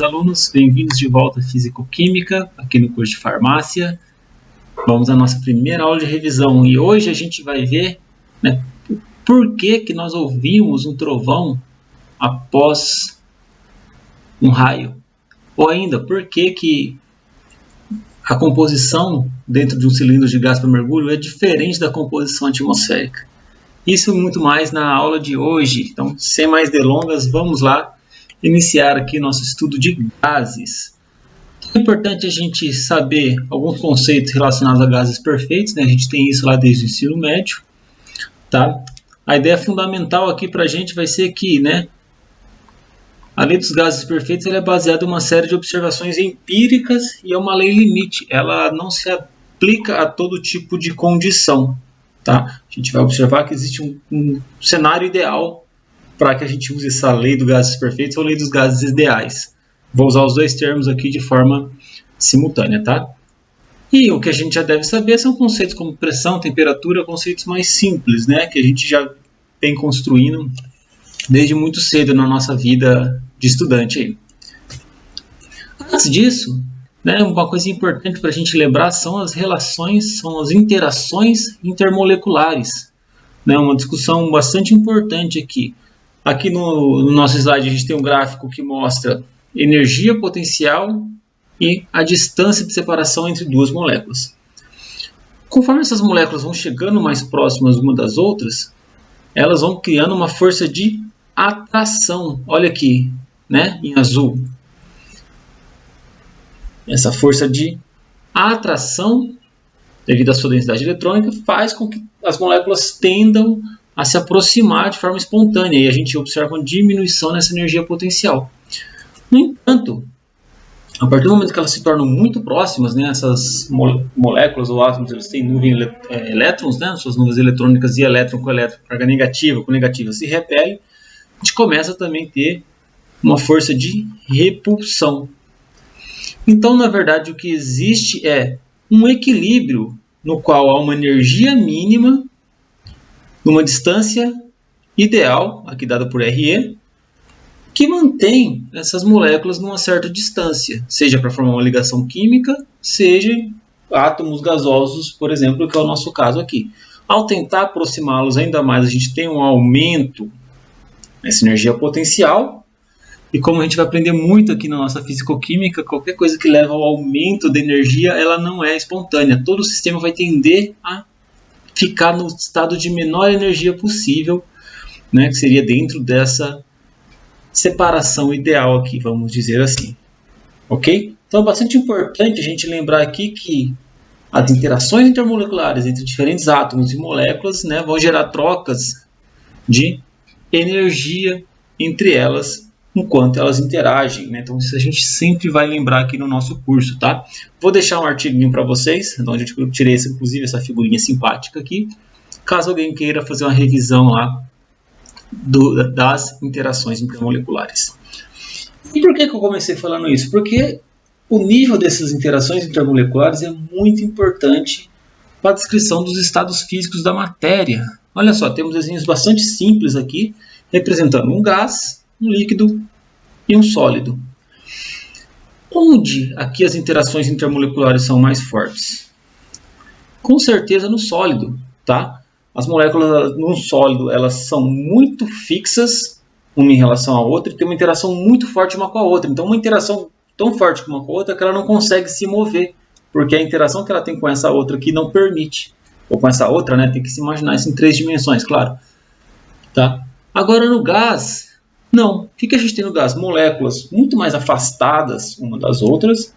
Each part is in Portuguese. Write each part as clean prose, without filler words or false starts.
Alunos, bem-vindos de volta à Físico-Química, aqui no curso de Farmácia. Vamos à nossa primeira aula de revisão e hoje a gente vai ver, por que nós ouvimos um trovão após um raio. Ou ainda, por que a composição dentro de um cilindro de gás para mergulho é diferente da composição atmosférica. Isso e muito mais na aula de hoje. Então, sem mais delongas, vamos lá iniciar aqui nosso estudo de gases. É importante a gente saber alguns conceitos relacionados a gases perfeitos, né? A gente tem isso lá desde o ensino médio, tá? A ideia fundamental aqui para a gente vai ser que, a lei dos gases perfeitos ela é baseada em uma série de observações empíricas e é uma lei limite. Ela não se aplica a todo tipo de condição, tá? A gente vai observar que existe um cenário ideal para que a gente use essa lei dos gases perfeitos ou lei dos gases ideais. Vou usar os dois termos aqui de forma simultânea, tá? E o que a gente já deve saber são conceitos como pressão, temperatura, conceitos mais simples, que a gente já vem construindo desde muito cedo na nossa vida de estudante aí. Antes disso, uma coisa importante para a gente lembrar são as relações, são as interações intermoleculares. Uma discussão bastante importante aqui. Aqui no nosso slide a gente tem um gráfico que mostra energia potencial e a distância de separação entre duas moléculas. Conforme essas moléculas vão chegando mais próximas uma das outras, elas vão criando uma força de atração. Olha aqui, em azul. Essa força de atração, devido à sua densidade eletrônica, faz com que as moléculas tendam a se aproximar de forma espontânea e a gente observa uma diminuição nessa energia potencial. No entanto, a partir do momento que elas se tornam muito próximas, essas moléculas ou átomos eles têm nuvem elétrons, suas nuvens eletrônicas e elétron com elétron, carga negativa com negativa se repelem, a gente começa também a ter uma força de repulsão. Então, na verdade, o que existe é um equilíbrio no qual há uma energia mínima numa distância ideal, aqui dada por RE, que mantém essas moléculas numa certa distância, seja para formar uma ligação química, seja átomos gasosos, por exemplo, que é o nosso caso aqui. Ao tentar aproximá-los ainda mais, a gente tem um aumento nessa energia potencial, e como a gente vai aprender muito aqui na nossa fisicoquímica, qualquer coisa que leva ao aumento da energia, ela não é espontânea. Todo o sistema vai tender a ficar no estado de menor energia possível, que seria dentro dessa separação ideal aqui, vamos dizer assim. Ok? Então é bastante importante a gente lembrar aqui que as interações intermoleculares entre diferentes átomos e moléculas vão gerar trocas de energia entre elas enquanto elas interagem. Então isso a gente sempre vai lembrar aqui no nosso curso, tá? Vou deixar um artiguinho para vocês, onde eu tirei inclusive essa figurinha simpática aqui, caso alguém queira fazer uma revisão lá das interações intermoleculares. E por que eu comecei falando isso? Porque o nível dessas interações intermoleculares é muito importante para a descrição dos estados físicos da matéria. Olha só, temos desenhos bastante simples aqui, representando um gás, um líquido e um sólido. Onde aqui as interações intermoleculares são mais fortes? Com certeza no sólido, tá? As moléculas no sólido elas são muito fixas uma em relação à outra e tem uma interação muito forte uma com a outra. Então uma interação tão forte uma com a outra que ela não consegue se mover, porque a interação que ela tem com essa outra aqui não permite. Ou com essa outra, tem que se imaginar isso em 3 dimensões, claro. Tá? Agora no gás, não. O que a gente tem no gás? Moléculas muito mais afastadas uma das outras,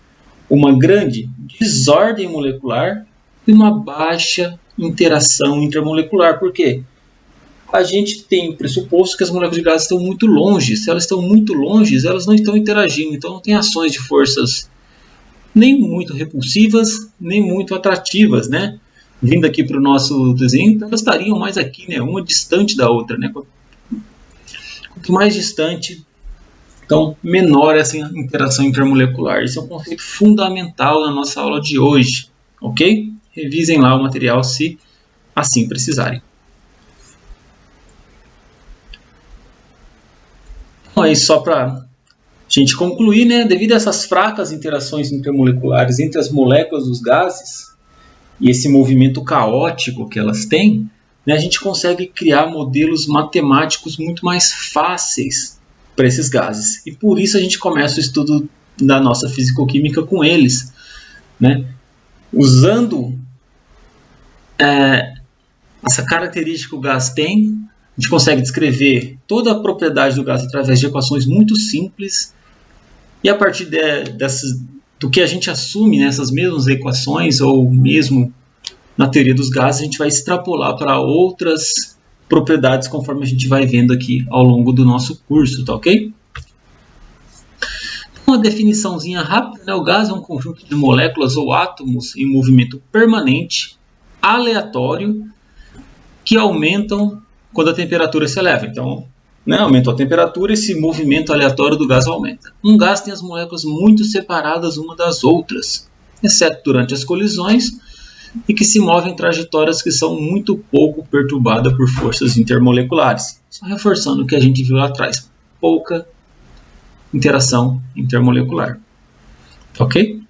uma grande desordem molecular e uma baixa interação intermolecular. Por quê? A gente tem o pressuposto que as moléculas de gás estão muito longe. Se elas estão muito longe, elas não estão interagindo. Então não tem ações de forças nem muito repulsivas, nem muito atrativas, Vindo aqui para o nosso desenho, elas estariam mais aqui, uma distante da outra, Quanto mais distante, então menor essa interação intermolecular. Esse é um conceito fundamental na nossa aula de hoje, ok? Revisem lá o material se assim precisarem. Então, aí só para gente concluir, né, devido a essas fracas interações intermoleculares entre as moléculas dos gases e esse movimento caótico que elas têm, né, a gente consegue criar modelos matemáticos muito mais fáceis para esses gases. E por isso a gente começa o estudo da nossa fisicoquímica com eles, né, usando essa característica que o gás tem. A gente consegue descrever toda a propriedade do gás através de equações muito simples. E a partir do que a gente assume nessas mesmas equações, ou mesmo na teoria dos gases, a gente vai extrapolar para outras propriedades conforme a gente vai vendo aqui ao longo do nosso curso, tá ok? Uma definiçãozinha rápida, né? O gás é um conjunto de moléculas ou átomos em movimento permanente, aleatório, que aumentam quando a temperatura se eleva. Então, né, aumentou a temperatura, esse movimento aleatório do gás aumenta. Um gás tem as moléculas muito separadas uma das outras, exceto durante as colisões, e que se movem em trajetórias que são muito pouco perturbadas por forças intermoleculares. Só reforçando o que a gente viu lá atrás, pouca interação intermolecular. Ok?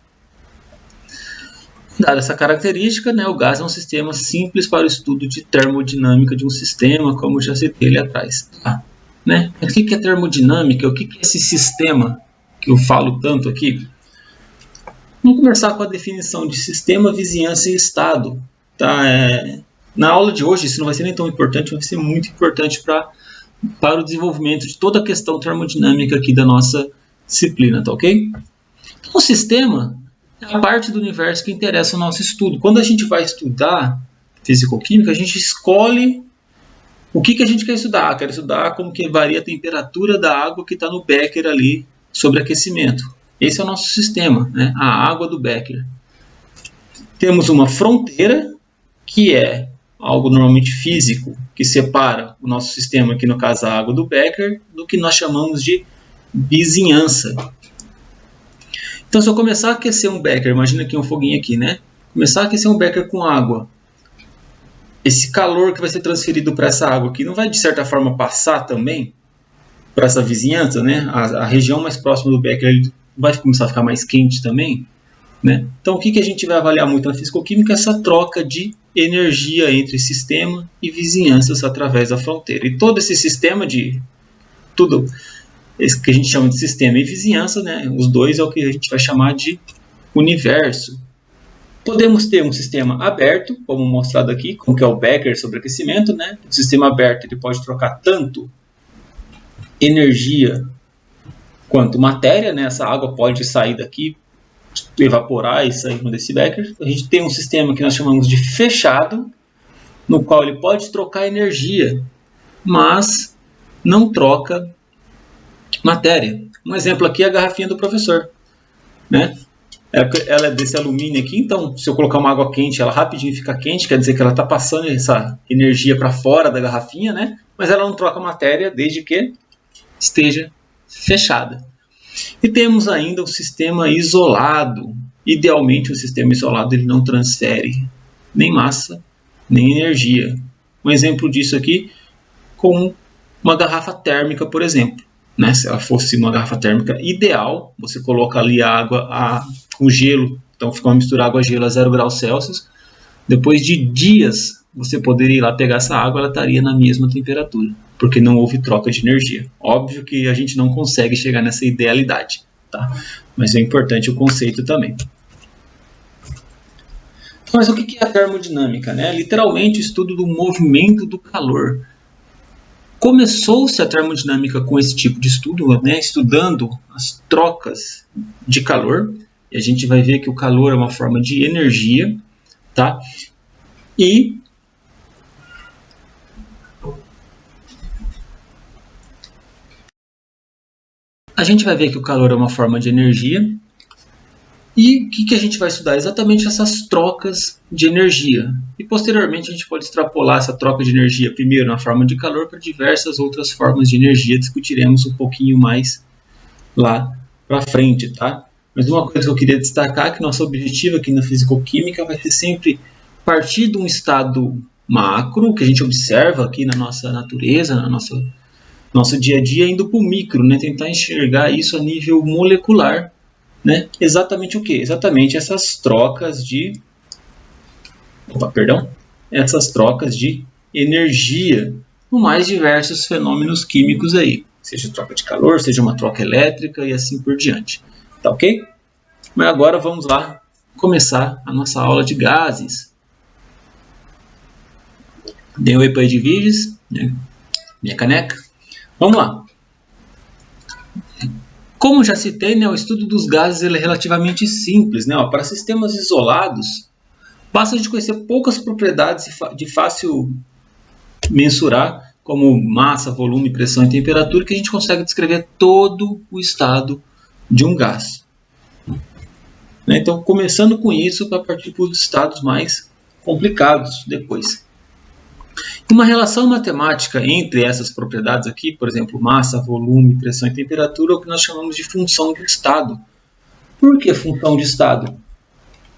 Dada essa característica, né, o gás é um sistema simples para o estudo de termodinâmica de um sistema, como já citei ali atrás. Né? O que é termodinâmica? O que é esse sistema que eu falo tanto aqui? Vamos começar com a definição de sistema, vizinhança e estado. Tá? Na aula de hoje isso não vai ser nem tão importante, vai ser muito importante para o desenvolvimento de toda a questão termodinâmica aqui da nossa disciplina, tá ok? Então, o sistema é a parte do universo que interessa o nosso estudo. Quando a gente vai estudar fisicoquímica, a gente escolhe o que a gente quer estudar. Quero estudar como que varia a temperatura da água que está no becker ali sobre aquecimento. Esse é o nosso sistema, né? A água do becker. Temos uma fronteira, que é algo normalmente físico, que separa o nosso sistema, aqui no caso a água do becker, do que nós chamamos de vizinhança. Então, se eu começar a aquecer um becker, imagina aqui um foguinho aqui, né? Começar a aquecer um becker com água, esse calor que vai ser transferido para essa água aqui não vai, de certa forma, passar também para essa vizinhança, né? A região mais próxima do becker vai começar a ficar mais quente também, né? Então, o que a gente vai avaliar muito na fisicoquímica é essa troca de energia entre sistema e vizinhanças através da fronteira. E todo esse sistema tudo esse que a gente chama de sistema e vizinhança, né? Os dois é o que a gente vai chamar de universo. Podemos ter um sistema aberto, como mostrado aqui, como que é o becker sobre aquecimento, né? O sistema aberto ele pode trocar tanto energia quanto matéria, né? Essa água pode sair daqui, evaporar e sair desse becker. A gente tem um sistema que nós chamamos de fechado, no qual ele pode trocar energia, mas não troca matéria. Um exemplo aqui é a garrafinha do professor, né? Ela é desse alumínio aqui, então se eu colocar uma água quente, ela rapidinho fica quente, quer dizer que ela está passando essa energia para fora da garrafinha, né? Mas ela não troca matéria desde que esteja fechada. E temos ainda o sistema isolado. Idealmente o sistema isolado ele não transfere nem massa, nem energia. Um exemplo disso aqui com uma garrafa térmica, por exemplo. Né? Se ela fosse uma garrafa térmica ideal, você coloca ali a água com gelo, então fica uma mistura água-gelo a 0 graus Celsius. Depois de dias, você poderia ir lá pegar essa água, ela estaria na mesma temperatura, porque não houve troca de energia. Óbvio que a gente não consegue chegar nessa idealidade, tá? Mas é importante o conceito também. Mas o que é a termodinâmica? Né? Literalmente o estudo do movimento do calor. Começou-se a termodinâmica com esse tipo de estudo, né, estudando as trocas de calor. E a gente vai ver que o calor é uma forma de energia, tá? E a gente vai ver que o calor é uma forma de energia. E o que a gente vai estudar? Exatamente essas trocas de energia. E posteriormente a gente pode extrapolar essa troca de energia primeiro na forma de calor para diversas outras formas de energia. Discutiremos um pouquinho mais lá para frente, tá? Mas uma coisa que eu queria destacar é que nosso objetivo aqui na fisicoquímica vai ser sempre partir de um estado macro, que a gente observa aqui na nossa natureza, nosso dia a dia indo para o micro, né? Tentar enxergar isso a nível molecular, né? Exatamente o que? Exatamente essas trocas de energia no mais diversos fenômenos químicos aí, seja troca de calor, seja uma troca elétrica e assim por diante. Tá ok? Mas agora vamos lá começar a nossa aula de gases. Dei um oi de vídeos, né? Minha caneca. Vamos lá. Como já citei, né, o estudo dos gases ele é relativamente simples. Né? Para sistemas isolados, basta a gente conhecer poucas propriedades de fácil mensurar, como massa, volume, pressão e temperatura, que a gente consegue descrever todo o estado de um gás. Então, começando com isso, para partir para os estados mais complicados depois. Uma relação matemática entre essas propriedades aqui, por exemplo, massa, volume, pressão e temperatura, é o que nós chamamos de função de estado. Por que função de estado?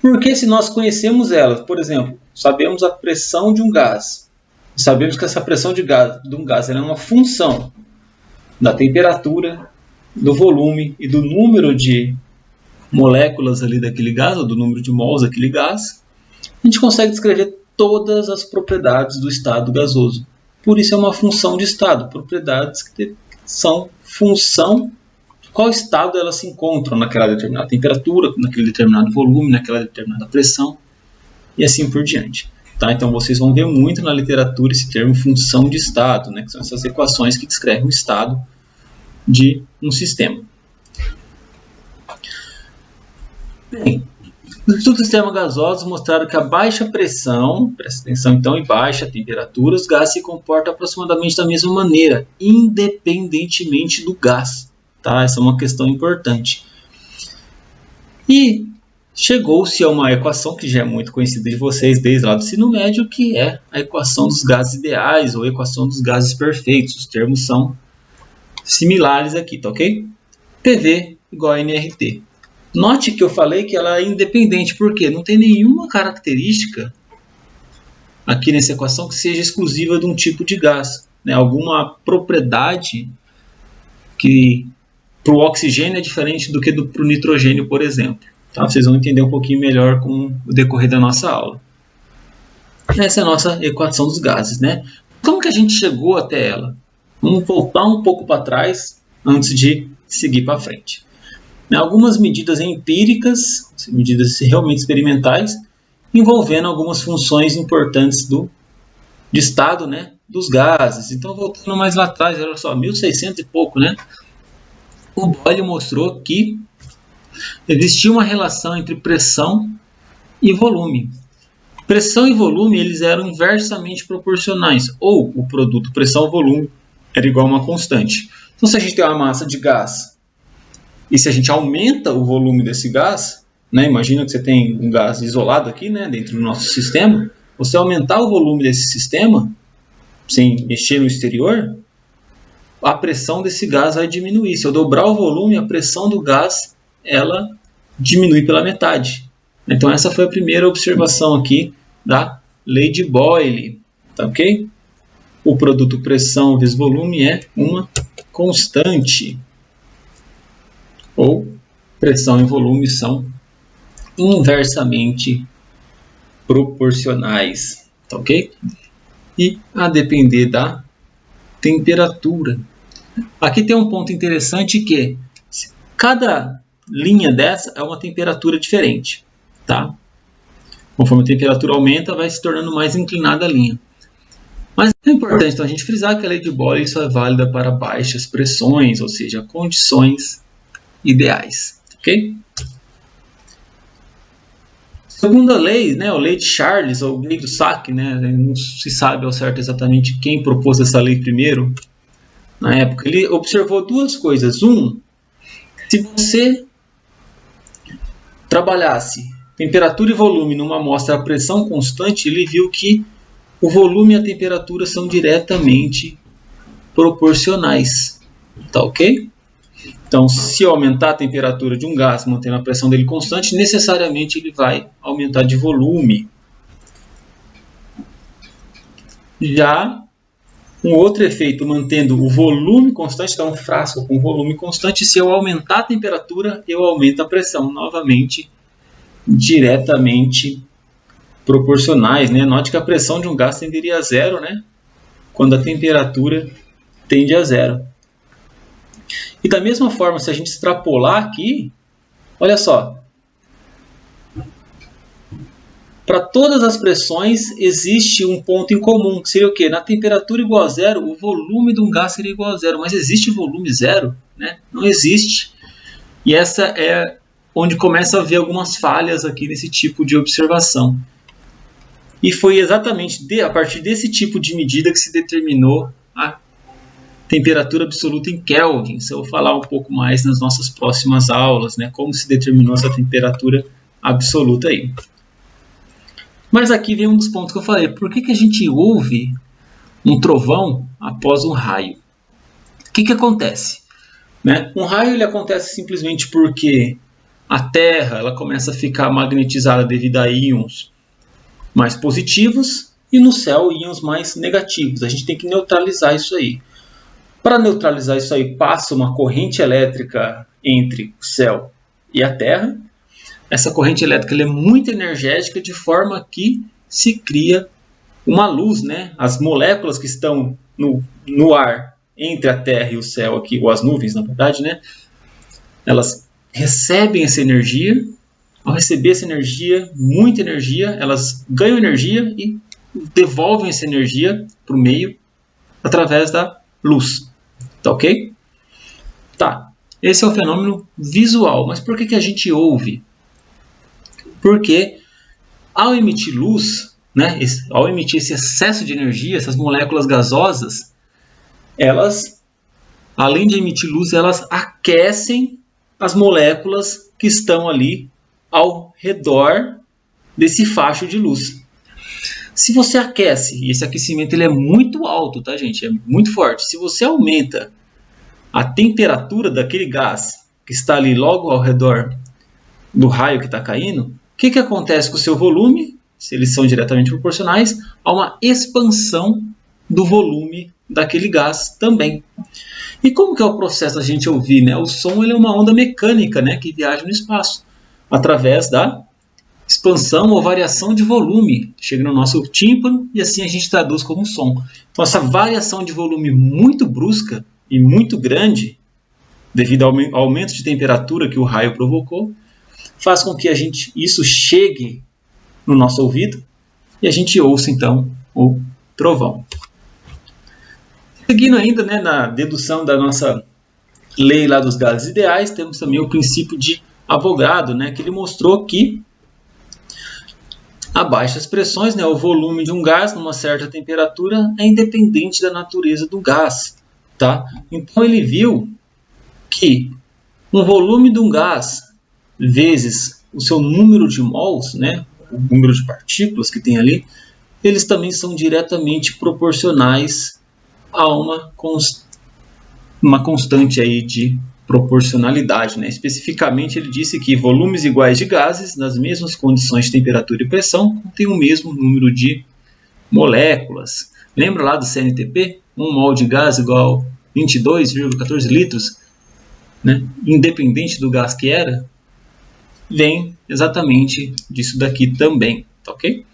Porque se nós conhecemos elas, por exemplo, sabemos a pressão de um gás, sabemos que essa pressão de um gás é uma função da temperatura, do volume e do número de moléculas ali daquele gás, ou do número de mols daquele gás, a gente consegue descrever todas as propriedades do estado gasoso. Por isso é uma função de estado, propriedades que são função de qual estado elas se encontram naquela determinada temperatura, naquele determinado volume, naquela determinada pressão e assim por diante. Tá? Então vocês vão ver muito na literatura esse termo função de estado, né? Que são essas equações que descrevem o estado de um sistema. Bem, os estudos do sistema gasoso mostraram que a baixa pressão, presta atenção então, e baixa temperatura, os gases se comportam aproximadamente da mesma maneira, independentemente do gás. Tá? Essa é uma questão importante. E chegou-se a uma equação que já é muito conhecida de vocês desde lá do ensino médio, que é a equação dos gases ideais ou equação dos gases perfeitos. Os termos são similares aqui, tá ok? PV igual a nRT. Note que eu falei que ela é independente, porque não tem nenhuma característica aqui nessa equação que seja exclusiva de um tipo de gás. Né? Alguma propriedade que para o oxigênio é diferente do que para o nitrogênio, por exemplo. Tá? Vocês vão entender um pouquinho melhor com o decorrer da nossa aula. Essa é a nossa equação dos gases. Né? Como que a gente chegou até ela? Vamos voltar um pouco para trás antes de seguir para frente. Algumas medidas empíricas, medidas realmente experimentais, envolvendo algumas funções importantes de estado, né, dos gases. Então, voltando mais lá atrás, olha só, 1600 e pouco, né, o Boyle mostrou que existia uma relação entre pressão e volume. Pressão e volume eles eram inversamente proporcionais, ou o produto pressão-volume era igual a uma constante. Então, se a gente tem uma massa de gás, e se a gente aumenta o volume desse gás, né, imagina que você tem um gás isolado aqui, né, dentro do nosso sistema, você aumentar o volume desse sistema, sem mexer no exterior, a pressão desse gás vai diminuir. Se eu dobrar o volume, a pressão do gás ela diminui pela metade. Então essa foi a primeira observação aqui da lei de Boyle. Tá ok? O produto pressão vezes volume é uma constante. Ou pressão e volume são inversamente proporcionais, tá ok? E a depender da temperatura. Aqui tem um ponto interessante que cada linha dessa é uma temperatura diferente, tá? Conforme a temperatura aumenta, vai se tornando mais inclinada a linha. Mas é importante então, a gente frisar que a lei de Boyle só é válida para baixas pressões, ou seja, condições ideais, ok? Segundo a lei, né, a lei de Charles, ou lei do Sack, né, não se sabe ao certo exatamente quem propôs essa lei primeiro, na época, ele observou duas coisas. Se você trabalhasse temperatura e volume numa amostra a pressão constante, ele viu que o volume e a temperatura são diretamente proporcionais, tá ok? Então, se eu aumentar a temperatura de um gás, mantendo a pressão dele constante, necessariamente ele vai aumentar de volume. Já Um outro efeito mantendo o volume constante, então um frasco com volume constante, se eu aumentar a temperatura, eu aumento a pressão, novamente diretamente proporcionais, né? Note que a pressão de um gás tenderia a zero, né? Quando a temperatura tende a zero. E da mesma forma, se a gente extrapolar aqui, olha só, para todas as pressões existe um ponto em comum, que seria o quê? Na temperatura igual a zero, o volume de um gás seria igual a zero. Mas existe volume zero? Né? Não existe. E essa é onde começa a haver algumas falhas aqui nesse tipo de observação. E foi exatamente a partir desse tipo de medida que se determinou a temperatura absoluta em Kelvin. Eu vou falar um pouco mais nas nossas próximas aulas, né? Como se determinou essa temperatura absoluta aí. Mas aqui vem um dos pontos que eu falei. Por que a gente ouve um trovão após um raio? O que acontece? Né? Um raio ele acontece simplesmente porque a Terra ela começa a ficar magnetizada devido a íons mais positivos e no céu íons mais negativos. A gente tem que neutralizar isso aí. Para neutralizar isso aí, passa uma corrente elétrica entre o céu e a Terra. Essa corrente elétrica é muito energética, de forma que se cria uma luz, né? As moléculas que estão no ar entre a Terra e o céu aqui, ou as nuvens, na verdade, né? Elas recebem essa energia. Ao receber essa energia, muita energia, elas ganham energia e devolvem essa energia para o meio através da luz. Tá ok? Tá. Esse é o fenômeno visual. Mas por que a gente ouve? Porque ao emitir luz, né, ao emitir esse excesso de energia, essas moléculas gasosas, elas, além de emitir luz, elas aquecem as moléculas que estão ali ao redor desse facho de luz. Se você aquece, e esse aquecimento ele é muito alto, tá, gente? É muito forte. Se você aumenta a temperatura daquele gás que está ali logo ao redor do raio que está caindo, o que acontece com o seu volume? Se eles são diretamente proporcionais, há uma expansão do volume daquele gás também. E como que é o processo da gente ouvir? Né? O som ele é uma onda mecânica, né, que viaja no espaço, através da expansão ou variação de volume. Chega no nosso tímpano e assim a gente traduz como som. Então essa variação de volume muito brusca e muito grande, devido ao aumento de temperatura que o raio provocou, faz com que isso chegue no nosso ouvido e a gente ouça então o trovão. Seguindo ainda, né, na dedução da nossa lei lá dos gases ideais, temos também o princípio de Avogadro, né, que ele mostrou que a baixas pressões, né, o volume de um gás numa certa temperatura é independente da natureza do gás. Tá? Então ele viu que um volume de um gás vezes o seu número de mols, né, o número de partículas que tem ali, eles também são diretamente proporcionais a uma constante aí de proporcionalidade. Né? Especificamente, ele disse que volumes iguais de gases, nas mesmas condições de temperatura e pressão, têm o mesmo número de moléculas. Lembra lá do CNTP? 1 mol de gás igual a 22,14 litros, né? Independente do gás que era, vem exatamente disso daqui também, tá ok?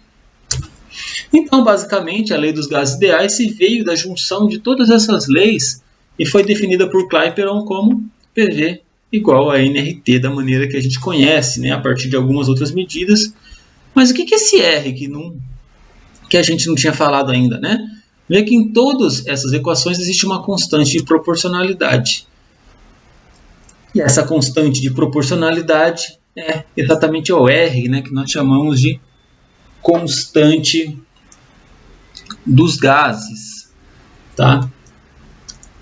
Então, basicamente, a lei dos gases ideais se veio da junção de todas essas leis e foi definida por Clapeyron como PV igual a nRT, da maneira que a gente conhece, né? A partir de algumas outras medidas. Mas o que é esse R que a gente não tinha falado ainda, né? Vê que em todas essas equações existe uma constante de proporcionalidade. E essa constante de proporcionalidade é exatamente o R, né, que nós chamamos de constante dos gases. Tá?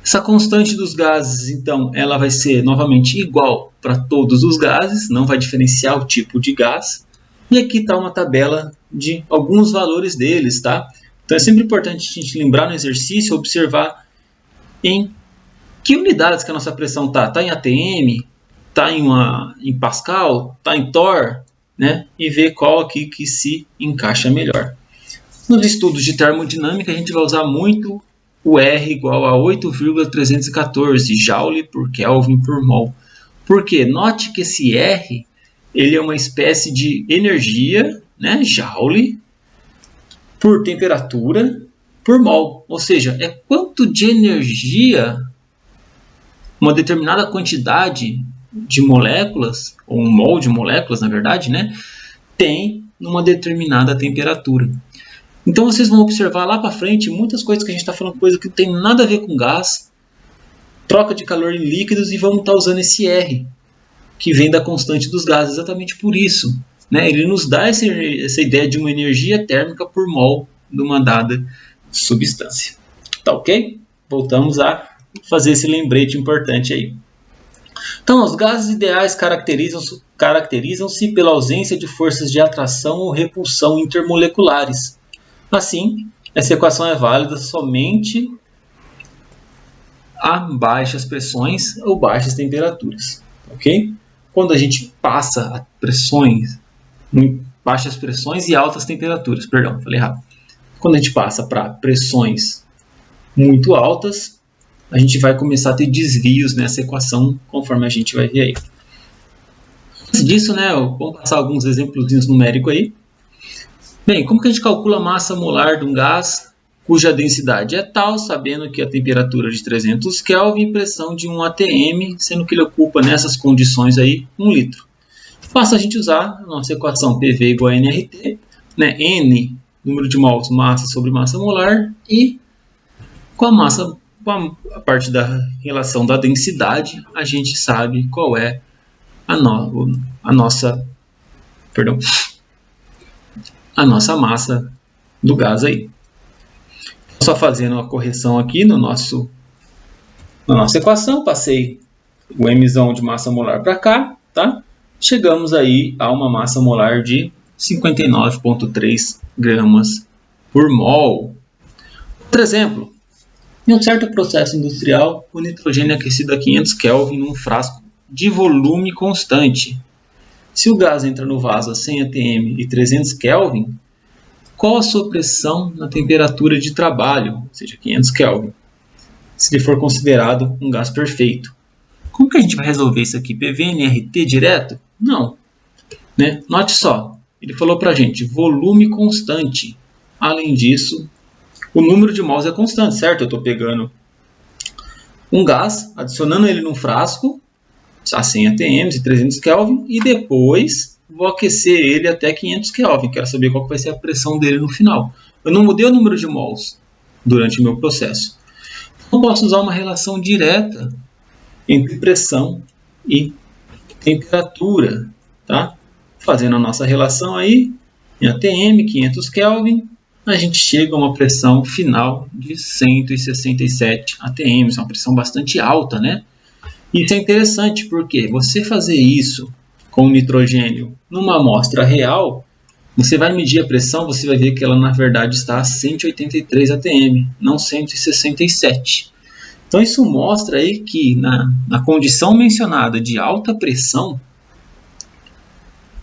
Essa constante dos gases, então, ela vai ser novamente igual para todos os gases, não vai diferenciar o tipo de gás. E aqui está uma tabela de alguns valores deles, tá? Então é sempre importante a gente lembrar no exercício, observar em que unidades que a nossa pressão está. Está em ATM, está em Pascal, está em Torr, né? E ver qual aqui que se encaixa melhor. Nos estudos de termodinâmica, a gente vai usar muito o R igual a 8,314 Joule por Kelvin por mol. Por quê? Note que esse R ele é uma espécie de energia, né, Joule, por temperatura por mol. Ou seja, é quanto de energia uma determinada quantidade de moléculas, ou um mol de moléculas, na verdade, né, tem numa determinada temperatura. Então vocês vão observar lá para frente muitas coisas que a gente está falando, coisa que não tem nada a ver com gás, troca de calor em líquidos, e vamos estar usando esse R, que vem da constante dos gases, exatamente por isso. Né? Ele nos dá essa ideia de uma energia térmica por mol de uma dada substância. Tá ok? Voltamos a fazer esse lembrete importante aí. Então, os gases ideais caracterizam-se pela ausência de forças de atração ou repulsão intermoleculares. Assim, essa equação é válida somente a baixas pressões ou baixas temperaturas. Ok? Quando a gente passa a pressões, baixas pressões e altas temperaturas, perdão, falei errado. Quando a gente passa para pressões muito altas, a gente vai começar a ter desvios nessa equação, conforme a gente vai ver aí. Antes disso, né, vamos passar alguns exemplos numéricos aí. Bem, como que a gente calcula a massa molar de um gás cuja densidade é tal, sabendo que a temperatura é de 300 Kelvin e pressão de 1 atm, sendo que ele ocupa nessas condições aí 1 litro. Basta a gente usar a nossa equação PV igual a nRT, né, N, número de mols, massa sobre massa molar, e com a massa, com a parte da relação da densidade, a gente sabe qual é a nossa massa do gás aí. Só fazendo uma correção aqui na nossa equação, passei o mzão de massa molar para cá, tá? Chegamos aí a uma massa molar de 59,3 gramas por mol. Outro exemplo. Em um certo processo industrial, o nitrogênio é aquecido a 500 Kelvin num frasco de volume constante. Se o gás entra no vaso a 100 atm e 300 Kelvin, qual a sua pressão na temperatura de trabalho, ou seja, 500 Kelvin, se ele for considerado um gás perfeito? Como que a gente vai resolver isso aqui? PV, nRT direto? Não. Né? Note só, ele falou para a gente volume constante. Além disso, o número de mols é constante, certo? Eu estou pegando um gás, adicionando ele num frasco a 100 atm e 300 Kelvin, e depois vou aquecer ele até 500 Kelvin. Quero saber qual vai ser a pressão dele no final. Eu não mudei o número de mols durante o meu processo. Então, eu posso usar uma relação direta entre pressão e temperatura. Tá? Fazendo a nossa relação aí, em atm, 500 Kelvin, a gente chega a uma pressão final de 167 atm. Isso é uma pressão bastante alta, né? Isso é interessante porque você fazer isso com o nitrogênio numa amostra real, você vai medir a pressão, você vai ver que ela na verdade está a 183 atm, não 167. Então isso mostra aí que na condição mencionada de alta pressão,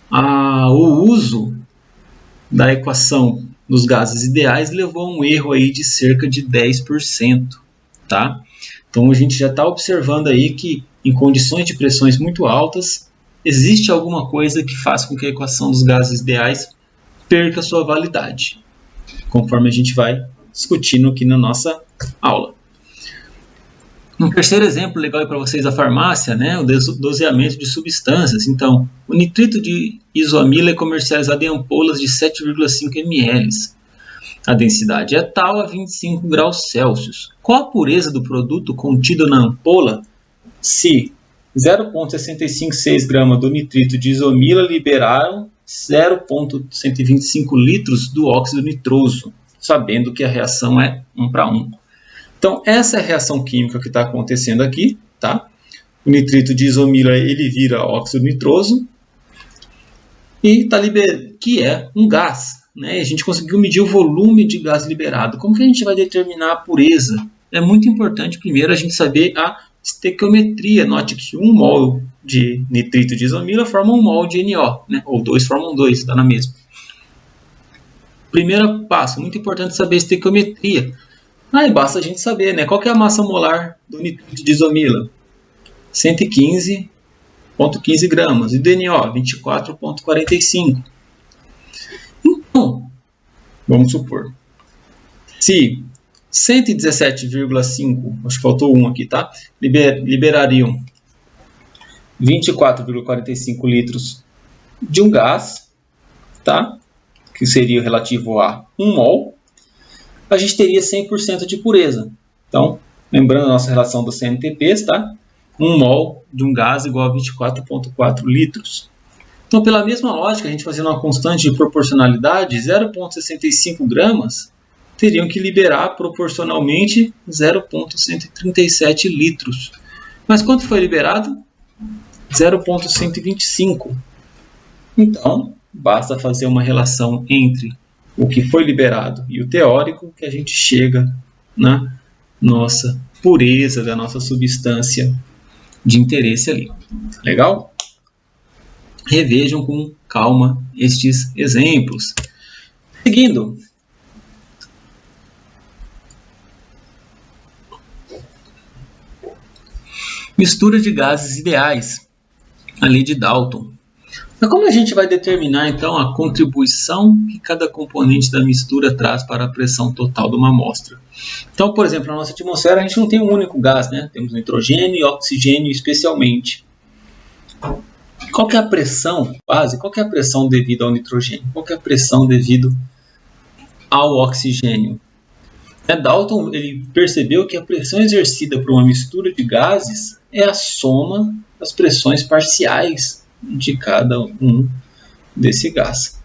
o uso da equação dos gases ideais levou a um erro aí de cerca de 10%. Tá? Então a gente já está observando aí que em condições de pressões muito altas, existe alguma coisa que faz com que a equação dos gases ideais perca sua validade, conforme a gente vai discutindo aqui na nossa aula. Um terceiro exemplo legal para vocês da farmácia, né, o doseamento de substâncias. Então, o nitrito de isoamila é comercializado em ampolas de 7,5 ml. A densidade é tal a 25 graus Celsius. Qual a pureza do produto contido na ampola se 0,656 gramas do nitrito de isomila liberaram 0,125 litros do óxido nitroso, sabendo que a reação é 1 para 1. Então, essa é a reação química que está acontecendo aqui. Tá? O nitrito de isomila ele vira óxido nitroso, e que é um gás. Né? A gente conseguiu medir o volume de gás liberado. Como que a gente vai determinar a pureza? É muito importante, primeiro, a gente saber a estequiometria. Note que 1 mol de nitrito de isomila forma 1 mol de NO, né? Ou 2 formam 2, dá na mesma. Primeiro passo, muito importante saber a estequiometria. Aí basta a gente saber, né? Qual que é a massa molar do nitrito de isomila? 115,15 gramas. E do NO? 24,45. Então, vamos supor, se 117,5, acho que faltou um aqui, tá? Liberariam 24,45 litros de um gás, tá? Que seria relativo a 1 mol, a gente teria 100% de pureza. Então, lembrando a nossa relação dos CNTPs, tá? 1 mol de um gás igual a 24,4 litros. Então, pela mesma lógica, a gente fazendo uma constante de proporcionalidade, 0,65 gramas teriam que liberar proporcionalmente 0,137 litros. Mas quanto foi liberado? 0,125. Então, basta fazer uma relação entre o que foi liberado e o teórico que a gente chega na nossa pureza da nossa substância de interesse ali. Legal? Revejam com calma estes exemplos. Seguindo. Mistura de gases ideais. A lei de Dalton. Mas como a gente vai determinar, então, a contribuição que cada componente da mistura traz para a pressão total de uma amostra? Então, por exemplo, na nossa atmosfera, a gente não tem um único gás, né? Temos nitrogênio e oxigênio especialmente. Qual que é a pressão base? Qual que é a pressão devido ao nitrogênio? Qual que é a pressão devido ao oxigênio? Dalton ele percebeu que a pressão exercida por uma mistura de gases é a soma das pressões parciais de cada um desse gás.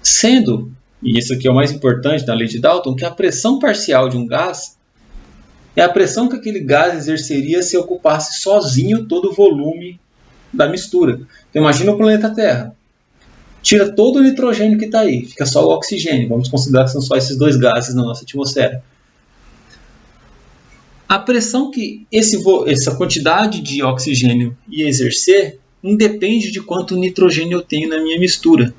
Sendo, e isso aqui é o mais importante da lei de Dalton, que a pressão parcial de um gás é a pressão que aquele gás exerceria se ocupasse sozinho todo o volume da mistura. Então, imagina o planeta Terra. Tira todo o nitrogênio que está aí, fica só o oxigênio. Vamos considerar que são só esses dois gases na nossa atmosfera. A pressão que essa quantidade de oxigênio ia exercer independe de quanto nitrogênio eu tenho na minha mistura.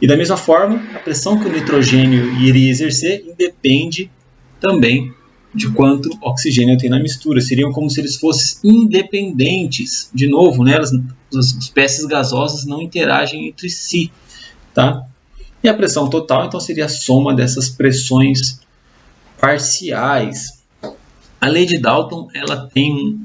E da mesma forma, a pressão que o nitrogênio iria exercer independe também de quanto oxigênio eu tenho na mistura. Seriam como se eles fossem independentes. De novo, né? As espécies gasosas não interagem entre si. Tá? E a pressão total, então, seria a soma dessas pressões parciais. A lei de Dalton ela tem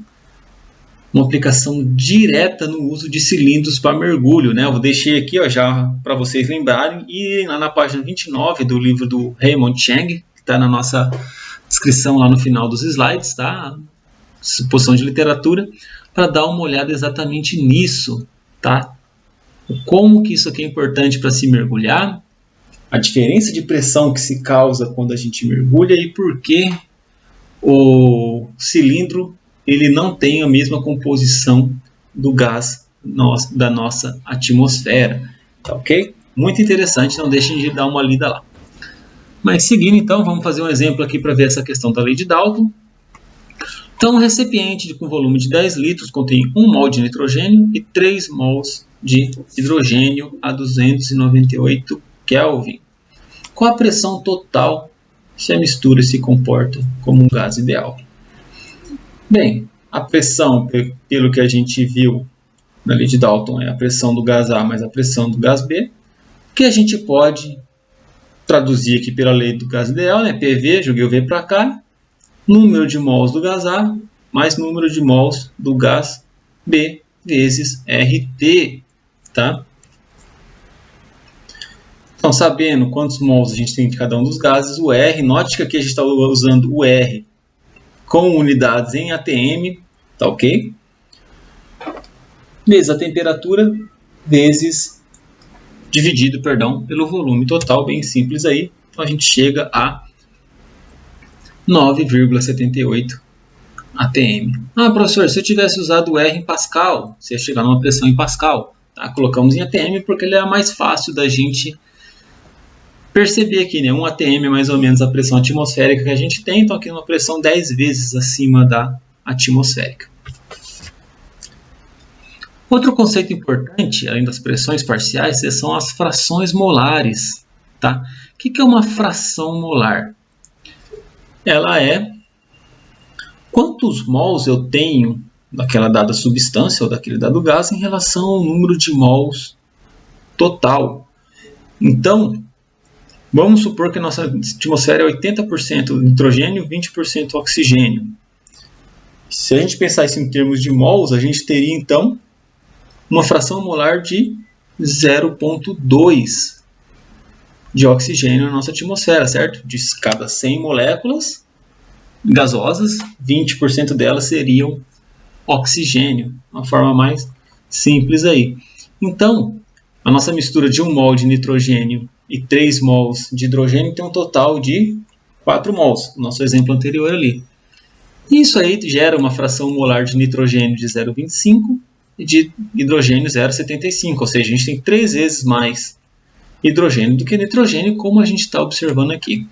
uma aplicação direta no uso de cilindros para mergulho. Né? Eu deixei aqui ó, já para vocês lembrarem. E lá na página 29 do livro do Raymond Chang, que está na nossa descrição lá no final dos slides, tá? Suposição de literatura, para dar uma olhada exatamente nisso, tá? Como que isso aqui é importante para se mergulhar, a diferença de pressão que se causa quando a gente mergulha e por que o cilindro ele não tem a mesma composição do gás da nossa atmosfera, tá ok? Muito interessante, não deixem de dar uma lida lá. Mas seguindo então, vamos fazer um exemplo aqui para ver essa questão da lei de Dalton. Então, um recipiente com volume de 10 litros contém 1 mol de nitrogênio e 3 mols de hidrogênio a 298 Kelvin. Qual a pressão total se a mistura se comporta como um gás ideal? Bem, a pressão, pelo que a gente viu na lei de Dalton, é a pressão do gás A mais a pressão do gás B, que a gente pode traduzir aqui pela lei do gás ideal, né? PV, joguei o V para cá, número de mols do gás A mais número de mols do gás B vezes RT, tá? Então, sabendo quantos mols a gente tem de cada um dos gases, o R, note que aqui a gente está usando o R com unidades em ATM, tá ok? Vezes a temperatura, dividido pelo volume total, bem simples aí. Então a gente chega a 9,78 ATM. Ah, professor, se eu tivesse usado o R em Pascal, você ia chegar numa pressão em Pascal. Tá? Colocamos em ATM porque ele é mais fácil da gente perceber aqui, né? 1 ATM é mais ou menos a pressão atmosférica que a gente tem, então aqui é uma pressão 10 vezes acima da atmosférica. Outro conceito importante, além das pressões parciais, são as frações molares. Tá? O que é uma fração molar? ela é quantos mols eu tenho daquela dada substância ou daquele dado gás em relação ao número de mols total. Então, vamos supor que a nossa atmosfera é 80% nitrogênio, 20% oxigênio. Se a gente pensar isso em termos de mols, a gente teria então uma fração molar de 0,2 de oxigênio na nossa atmosfera, certo? De cada 100 moléculas gasosas, 20% delas seriam oxigênio, uma forma mais simples aí. Então, a nossa mistura de 1 mol de nitrogênio e 3 mols de hidrogênio tem um total de 4 mols, no nosso exemplo anterior ali. Isso aí gera uma fração molar de nitrogênio de 0,25 e de hidrogênio 0,75, ou seja, a gente tem 3 vezes mais hidrogênio do que nitrogênio, como a gente está observando aqui.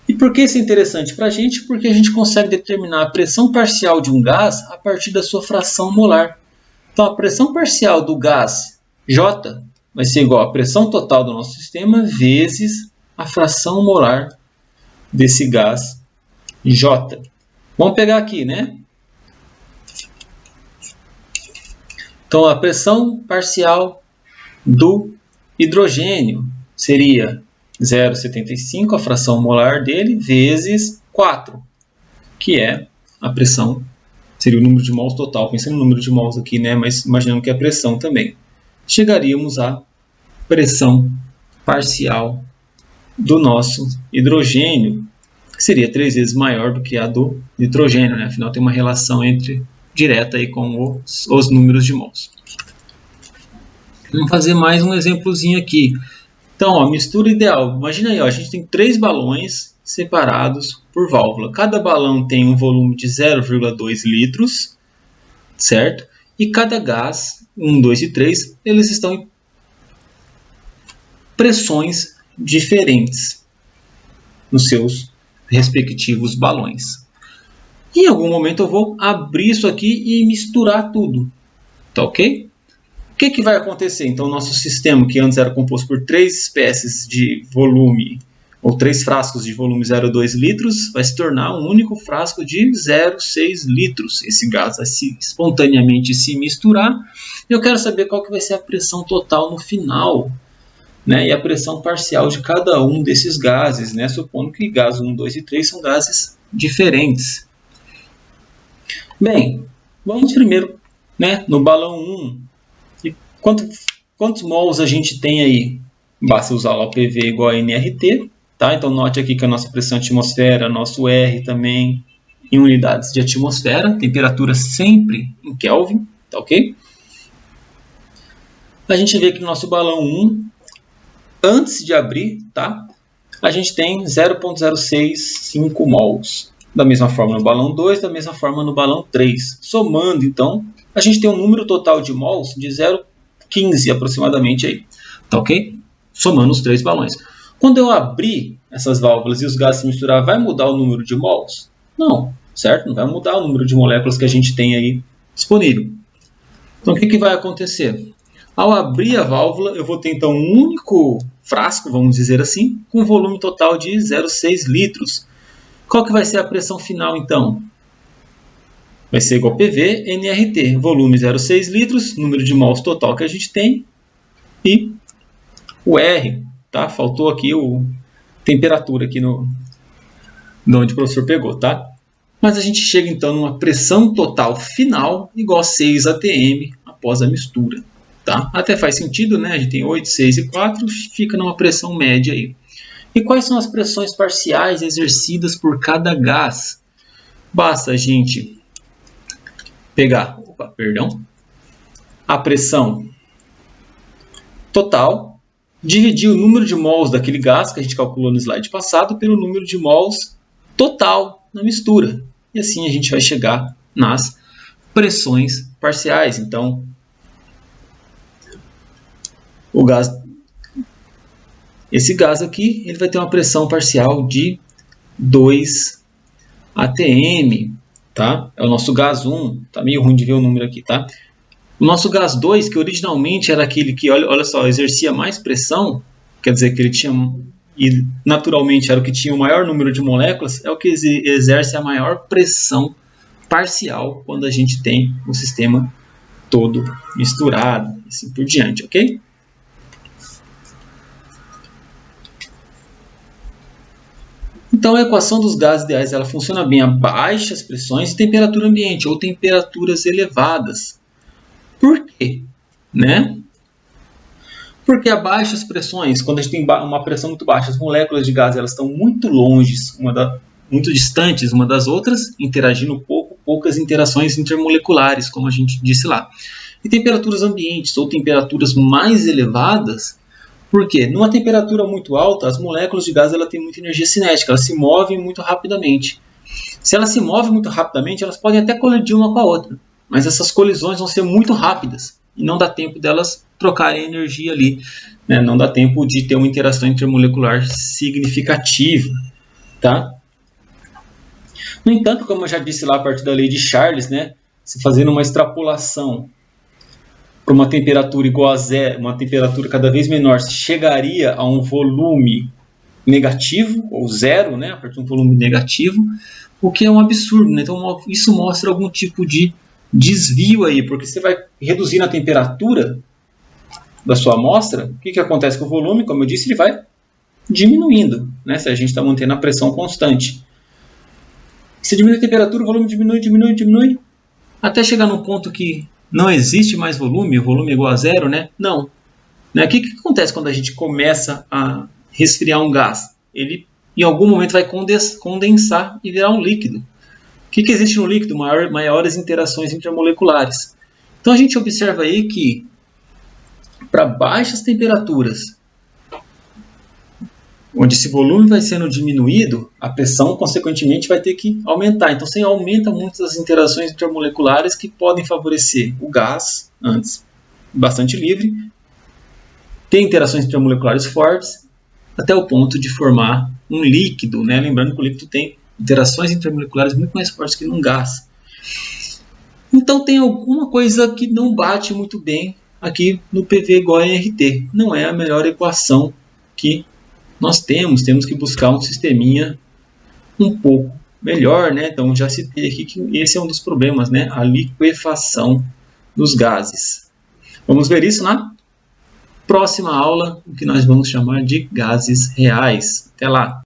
E por que isso é interessante para a gente? Porque a gente consegue determinar a pressão parcial de um gás a partir da sua fração molar. Então, a pressão parcial do gás J vai ser igual à pressão total do nosso sistema vezes a fração molar desse gás J. Vamos pegar aqui, né? Então, a pressão parcial do hidrogênio seria 0,75, a fração molar dele, vezes 4, que é a pressão, seria o número de mols total, pensando no número de mols aqui, né? Mas imaginando que é a pressão também. Chegaríamos à pressão parcial do nosso hidrogênio, que seria 3 vezes maior do que a do nitrogênio, né? Afinal, tem uma relação direta aí com os números de mols. Vamos fazer mais um exemplozinho aqui. Então, ó, mistura ideal. Imagina aí, ó, a gente tem 3 balões separados por válvula. Cada balão tem um volume de 0,2 litros, certo? E cada gás, 1, 2 e 3, eles estão em pressões diferentes nos seus respectivos balões. Em algum momento eu vou abrir isso aqui e misturar tudo, tá ok? O que vai acontecer? Então, o nosso sistema, que antes era composto por 3 espécies de volume, ou 3 frascos de volume 0,2 litros, vai se tornar um único frasco de 0,6 litros. Esse gás vai espontaneamente se misturar. E eu quero saber qual que vai ser a pressão total no final, né? E a pressão parcial de cada um desses gases, né? Supondo que gás 1, 2 e 3 são gases diferentes. Bem, vamos primeiro, né, no balão 1. Quantos mols a gente tem aí? Basta usar lá o PV igual a nRT. Tá? Então, note aqui que a nossa pressão atmosfera, nosso R também em unidades de atmosfera. Temperatura sempre em Kelvin. Tá ok? A gente vê que no nosso balão 1, antes de abrir, tá? A gente tem 0,065 mols. Da mesma forma no balão 2, da mesma forma no balão 3. Somando, então, a gente tem um número total de mols de 0,15 aproximadamente aí. Tá ok? Somando os 3 balões. Quando eu abrir essas válvulas e os gases se misturar, vai mudar o número de mols? Não, certo? Não vai mudar o número de moléculas que a gente tem aí disponível. Então, o que vai acontecer? Ao abrir a válvula, eu vou ter então um único frasco, vamos dizer assim, com volume total de 0,6 litros. Qual que vai ser a pressão final, então? Vai ser igual a PV nRT, volume 0,6 litros, número de mols total que a gente tem, e o R, tá? Faltou aqui a temperatura aqui de onde o professor pegou, tá? Mas a gente chega então numa pressão total final igual a 6 atm após a mistura, tá? Até faz sentido, né? A gente tem 8, 6 e 4, fica numa pressão média aí. E quais são as pressões parciais exercidas por cada gás? Basta a gente pegar, a pressão total, dividir o número de mols daquele gás que a gente calculou no slide passado pelo número de mols total na mistura. E assim a gente vai chegar nas pressões parciais. Então, esse gás aqui, ele vai ter uma pressão parcial de 2 atm, tá? É o nosso gás 1, tá meio ruim de ver o número aqui, tá? O nosso gás 2, que originalmente era aquele que, olha só, exercia mais pressão, quer dizer que ele tinha e naturalmente era o que tinha o maior número de moléculas, é o que exerce a maior pressão parcial quando a gente tem o sistema todo misturado, assim por diante, ok? Então a equação dos gases ideais ela funciona bem a baixas pressões e temperatura ambiente, ou temperaturas elevadas. Por quê? Né? Porque a baixas pressões, quando a gente tem uma pressão muito baixa, as moléculas de gás elas estão muito longe, muito distantes uma das outras, interagindo poucas interações intermoleculares, como a gente disse lá. E temperaturas ambientes ou temperaturas mais elevadas, por quê? Numa temperatura muito alta, as moléculas de gás ela têm muita energia cinética, elas se movem muito rapidamente. Se elas se movem muito rapidamente, elas podem até colidir uma com a outra, mas essas colisões vão ser muito rápidas e não dá tempo delas trocarem energia ali, né? Não dá tempo de ter uma interação intermolecular significativa, tá? No entanto, como eu já disse lá a partir da lei de Charles, né, se fazendo uma extrapolação para uma temperatura igual a zero, uma temperatura cada vez menor, se chegaria a um volume negativo, ou zero, né, a partir de um volume negativo, o que é um absurdo, né? Então isso mostra algum tipo de desvio aí, porque você vai reduzindo a temperatura da sua amostra, o que acontece com o volume? Como eu disse, ele vai diminuindo, né, se a gente está mantendo a pressão constante. Se diminui a temperatura, o volume diminui, até chegar no ponto que não existe mais volume, o volume é igual a zero, né? Não. Né? O que acontece quando a gente começa a resfriar um gás? Ele, em algum momento, vai condensar e virar um líquido. O que existe no líquido? Maiores interações intermoleculares. Então, a gente observa aí que, para baixas temperaturas, onde esse volume vai sendo diminuído, a pressão, consequentemente, vai ter que aumentar. Então, você aumenta muito as interações intermoleculares que podem favorecer o gás, antes bastante livre, ter interações intermoleculares fortes, até o ponto de formar um líquido, né? Lembrando que o líquido tem interações intermoleculares muito mais fortes que num gás. Então, tem alguma coisa que não bate muito bem aqui no PV igual a NRT. Não é a melhor equação que nós temos que buscar um sisteminha um pouco melhor, né? Então já citei aqui que esse é um dos problemas, né? A liquefação dos gases. Vamos ver isso na próxima aula, o que nós vamos chamar de gases reais. Até lá!